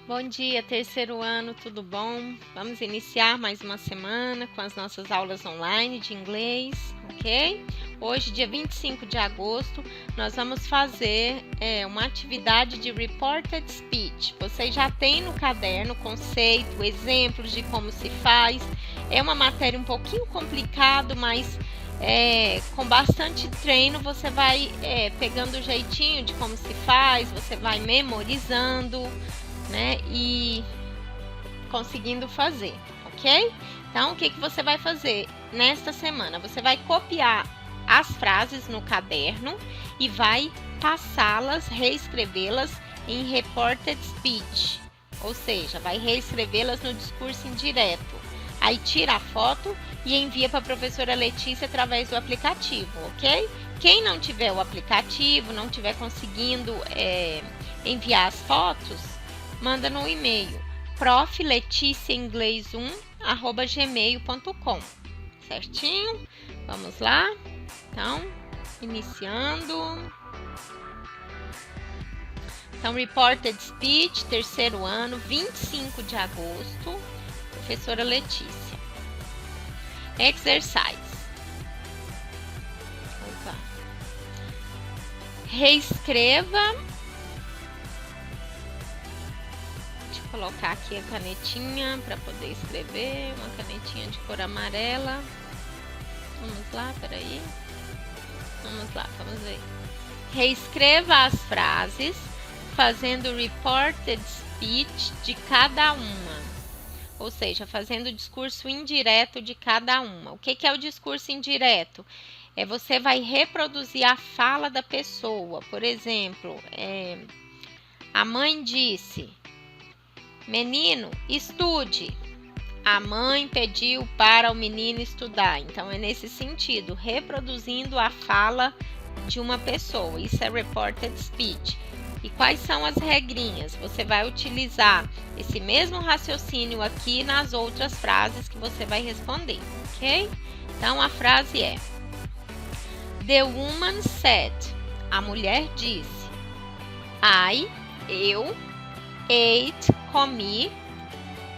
Bom dia, terceiro ano, tudo bom? Vamos iniciar mais uma semana com as nossas aulas online de inglês, ok? Hoje, dia 25 de agosto, nós vamos fazer uma atividade de Reported Speech. Você já tem no caderno conceito, exemplos de como se faz. É uma matéria um pouquinho complicada, mas com bastante treino você vai pegando o jeitinho de como se faz, você vai memorizando, né, e conseguindo fazer, ok? Então, o que você vai fazer nesta semana? Você vai copiar as frases no caderno e vai passá-las, reescrevê-las em reported speech, ou seja, vai reescrevê-las no discurso indireto. Aí tira a foto e envia para a professora Letícia através do aplicativo, ok? Quem não tiver o aplicativo, não tiver conseguindo enviar as fotos, manda no e-mail profleticiainglês1@gmail.com, certinho? Vamos lá? Então, iniciando. Então, Reported Speech, terceiro ano, 25 de agosto, professora Letícia. Exercise. Opa. Reescreva. Colocar aqui a canetinha para poder escrever, uma canetinha de cor amarela. Vamos lá, peraí. Vamos lá, vamos ver. Reescreva as frases fazendo reported speech de cada uma, ou seja, fazendo o discurso indireto de cada uma. O que é o discurso indireto? Você vai reproduzir a fala da pessoa. Por exemplo, a mãe disse: menino, estude. A mãe pediu para o menino estudar. Então, é nesse sentido, reproduzindo a fala de uma pessoa. Isso é reported speech. E quais são as regrinhas? Você vai utilizar esse mesmo raciocínio aqui nas outras frases que você vai responder, ok? Então, a frase é: The woman said. A mulher disse. Eu, ate, comi,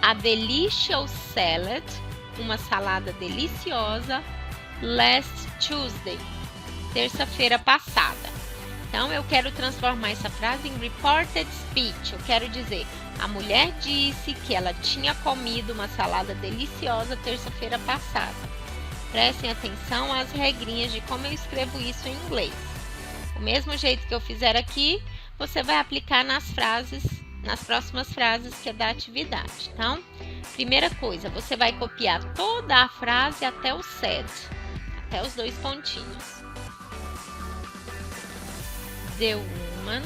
a delicious salad, uma salada deliciosa, last Tuesday, terça-feira passada. Então, eu quero transformar essa frase em reported speech. Eu quero dizer, a mulher disse que ela tinha comido uma salada deliciosa terça-feira passada. Prestem atenção às regrinhas de como eu escrevo isso em inglês. O mesmo jeito que eu fizer aqui, você vai aplicar nas próximas frases que é da atividade. Então, primeira coisa, você vai copiar toda a frase até o said, até os dois pontinhos. The woman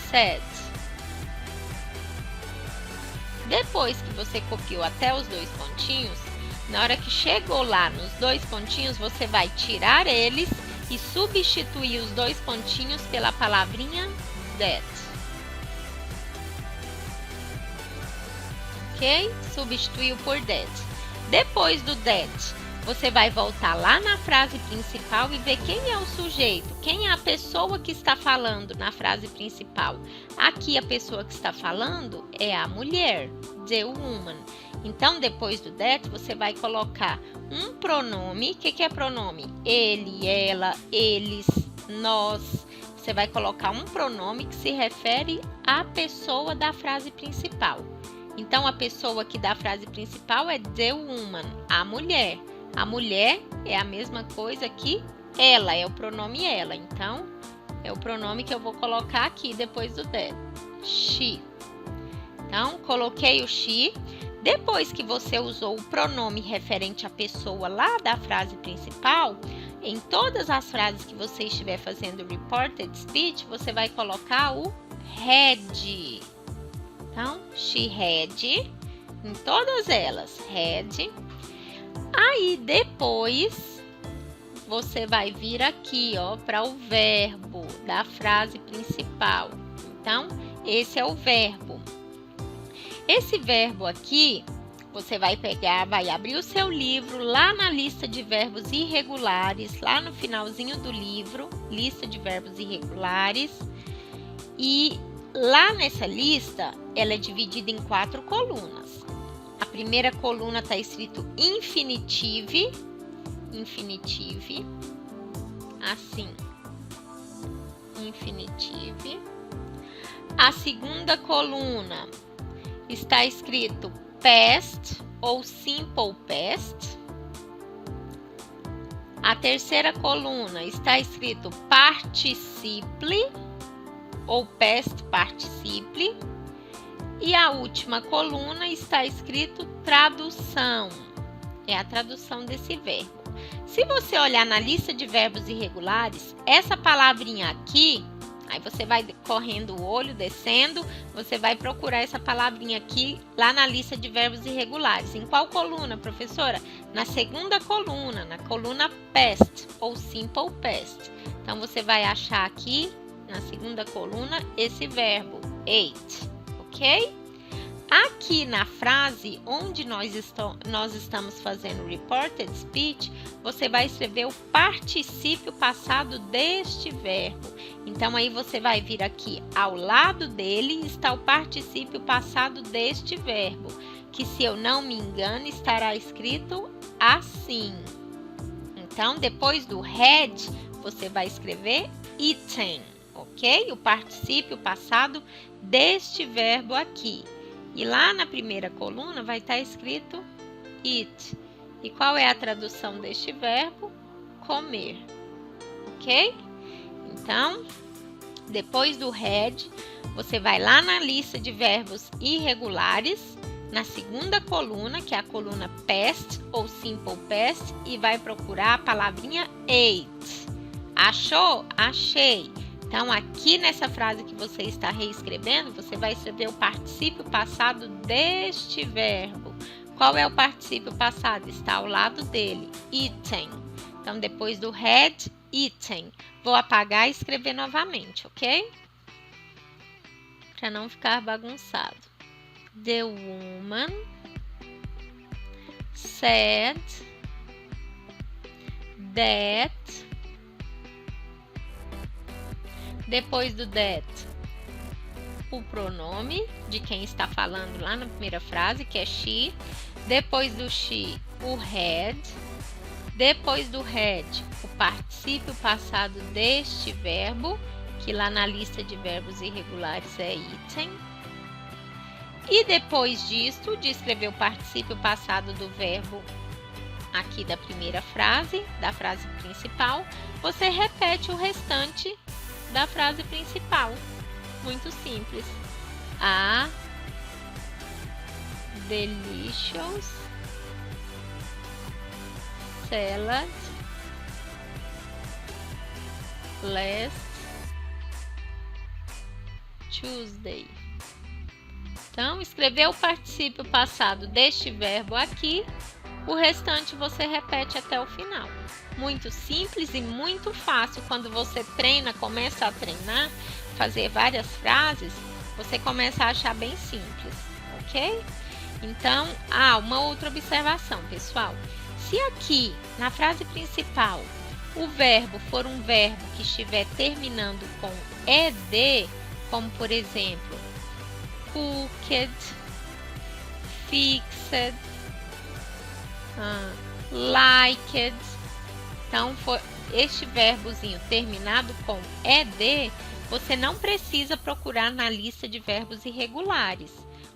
said. Depois que você copiou até os dois pontinhos, na hora que chegou lá nos dois pontinhos, você vai tirar eles e substituir os dois pontinhos pela palavrinha that. Ok? Substituiu por that. Depois do that, você vai voltar lá na frase principal e ver quem é o sujeito, quem é a pessoa que está falando na frase principal. Aqui a pessoa que está falando é a mulher, the woman. Então, depois do that, você vai colocar um pronome. O que é pronome? Ele, ela, eles, nós. Você vai colocar um pronome que se refere à pessoa da frase principal. Então, a pessoa aqui da frase principal é the woman, a mulher. A mulher é a mesma coisa que ela, é o pronome ela. Então, é o pronome que eu vou colocar aqui depois do that. She. Então, coloquei o she. Depois que você usou o pronome referente à pessoa lá da frase principal, em todas as frases que você estiver fazendo reported speech, você vai colocar o had. Então, she had, em todas elas, had. Aí, depois, você vai vir aqui, ó, para o verbo da frase principal. Então, esse é o verbo. Esse verbo aqui, você vai pegar, vai abrir o seu livro lá na lista de verbos irregulares, lá no finalzinho do livro, lista de verbos irregulares, e lá nessa lista, ela é dividida em 4 colunas. A primeira coluna está escrito infinitive, assim, infinitive. A segunda coluna está escrito past ou simple past. A terceira coluna está escrito participle ou past participle. E a última coluna está escrito tradução. É a tradução desse verbo. Se você olhar na lista de verbos irregulares, essa palavrinha aqui, aí você vai correndo o olho, descendo, você vai procurar essa palavrinha aqui lá na lista de verbos irregulares. Em qual coluna, professora? Na segunda coluna, na coluna past ou simple past. Então você vai achar aqui na segunda coluna esse verbo ate, ok? Aqui na frase onde nós estamos fazendo reported speech, você vai escrever o particípio passado deste verbo. Então, aí você vai vir aqui ao lado dele está o particípio passado deste verbo, que, se eu não me engano, estará escrito assim. Então, depois do had, você vai escrever eaten, ok? O particípio passado deste verbo aqui. E lá na primeira coluna vai estar escrito eat. E qual é a tradução deste verbo? Comer. Ok? Então, depois do had, você vai lá na lista de verbos irregulares, na segunda coluna, que é a coluna past ou simple past, e vai procurar a palavrinha ate. Achou? Achei. Então, aqui nessa frase que você está reescrevendo, você vai escrever o particípio passado deste verbo. Qual é o particípio passado? Está ao lado dele, eaten. Então, depois do had, eaten. Vou apagar e escrever novamente, ok? Para não ficar bagunçado. The woman said that. Depois do that, o pronome de quem está falando lá na primeira frase, que é she. Depois do she, o had. Depois do had, o particípio passado deste verbo, que lá na lista de verbos irregulares é eaten. E depois disto, de escrever o particípio passado do verbo aqui da primeira frase, da frase principal, você repete o restante da frase principal. Muito simples. A delicious salad last Tuesday. Então, escreveu o particípio passado deste verbo aqui, o restante você repete até o final. Muito simples e muito fácil. Quando você treina, começa a treinar, fazer várias frases, você começa a achar bem simples, ok? Então, uma outra observação, pessoal. Se aqui, na frase principal, o verbo for um verbo que estiver terminando com ed, como por exemplo, cooked, fixed, liked. Então, este verbozinho terminado com ed, você não precisa procurar na lista de verbos irregulares.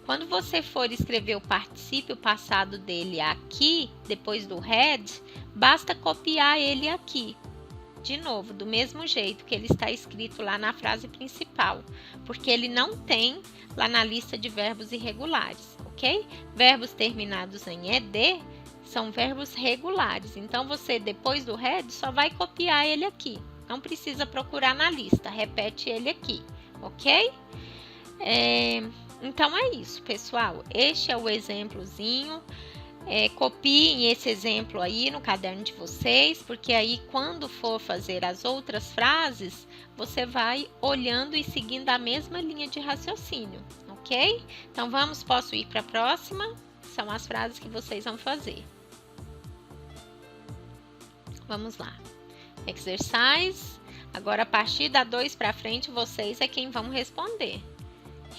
Quando você for escrever o particípio passado dele aqui, depois do had, basta copiar ele aqui. De novo, do mesmo jeito que ele está escrito lá na frase principal, porque ele não tem lá na lista de verbos irregulares, ok? Verbos terminados em ed são verbos regulares, então você, depois do had, só vai copiar ele aqui. Não precisa procurar na lista, repete ele aqui, ok? Então é isso, pessoal. Este é o exemplozinho. Copiem esse exemplo aí no caderno de vocês, porque aí quando for fazer as outras frases, você vai olhando e seguindo a mesma linha de raciocínio, ok? Então posso ir para a próxima? São as frases que vocês vão fazer. Vamos lá. Exercise. Agora, a partir da 2 para frente, vocês é quem vão responder.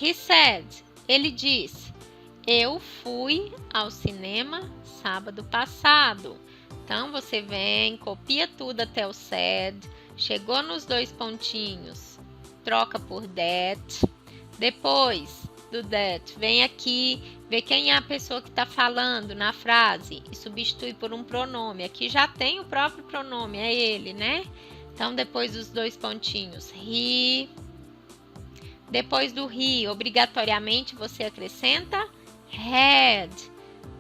He said. Ele disse. Eu fui ao cinema sábado passado. Então, você vem, copia tudo até o said. Chegou nos 2 pontinhos. Troca por that. Depois do that, vem aqui, vê quem é a pessoa que está falando na frase e substitui por um pronome. Aqui já tem o próprio pronome, é ele, né? Então, depois dos 2 pontinhos, he. Depois do he, obrigatoriamente você acrescenta had.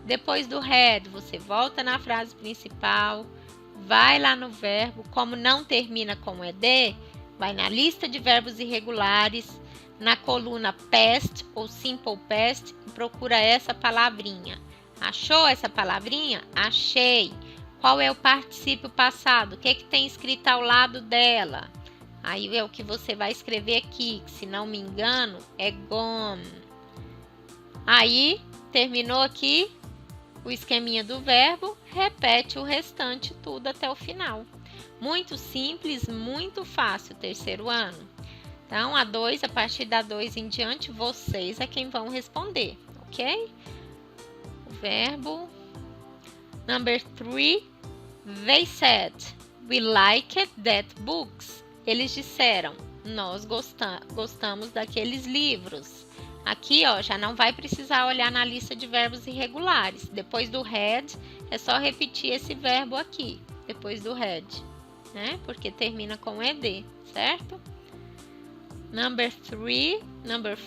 Depois do had, você volta na frase principal, vai lá no verbo. Como não termina com ed, vai na lista de verbos irregulares, na coluna past ou simple past e procura essa palavrinha. Achou essa palavrinha? Achei. Qual é o particípio passado? O que tem escrito ao lado dela? Aí é o que você vai escrever aqui, que se não me engano é gone. Aí, terminou aqui o esqueminha do verbo, repete o restante tudo até o final. Muito simples, muito fácil, terceiro ano. Então, a partir da 2 em diante, vocês é quem vão responder, ok? O verbo. Number 3, they said, we liked that books. Eles disseram, nós gostamos daqueles livros. Aqui, ó, já não vai precisar olhar na lista de verbos irregulares. Depois do had, é só repetir esse verbo aqui, depois do had, né? Porque termina com ed, certo? Number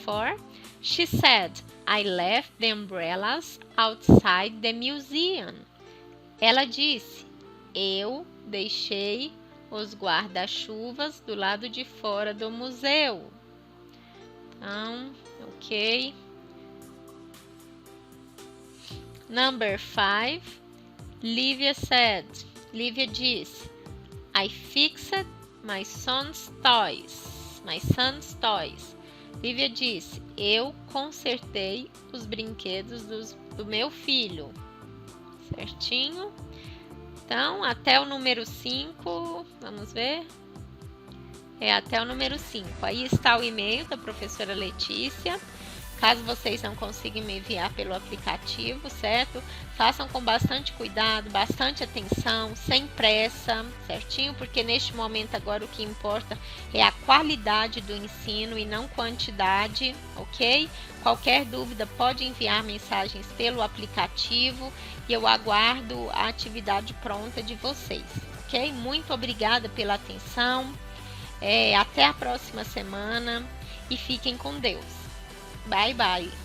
4, she said, I left the umbrellas outside the museum. Ela disse, eu deixei os guarda-chuvas do lado de fora do museu. Então, ok. Number 5, Livia said. Livia disse, I fixed my son's toys. Livia disse, eu consertei os brinquedos do meu filho. Certinho? Então, até o número 5, vamos ver. Até o número 5. Aí está o e-mail da professora Letícia. Caso vocês não consigam me enviar pelo aplicativo, certo? Façam com bastante cuidado, bastante atenção, sem pressa, certinho? Porque neste momento agora o que importa é a qualidade do ensino e não quantidade, ok? Qualquer dúvida pode enviar mensagens pelo aplicativo e eu aguardo a atividade pronta de vocês, ok? Muito obrigada pela atenção. Até a próxima semana e fiquem com Deus. Bye, bye.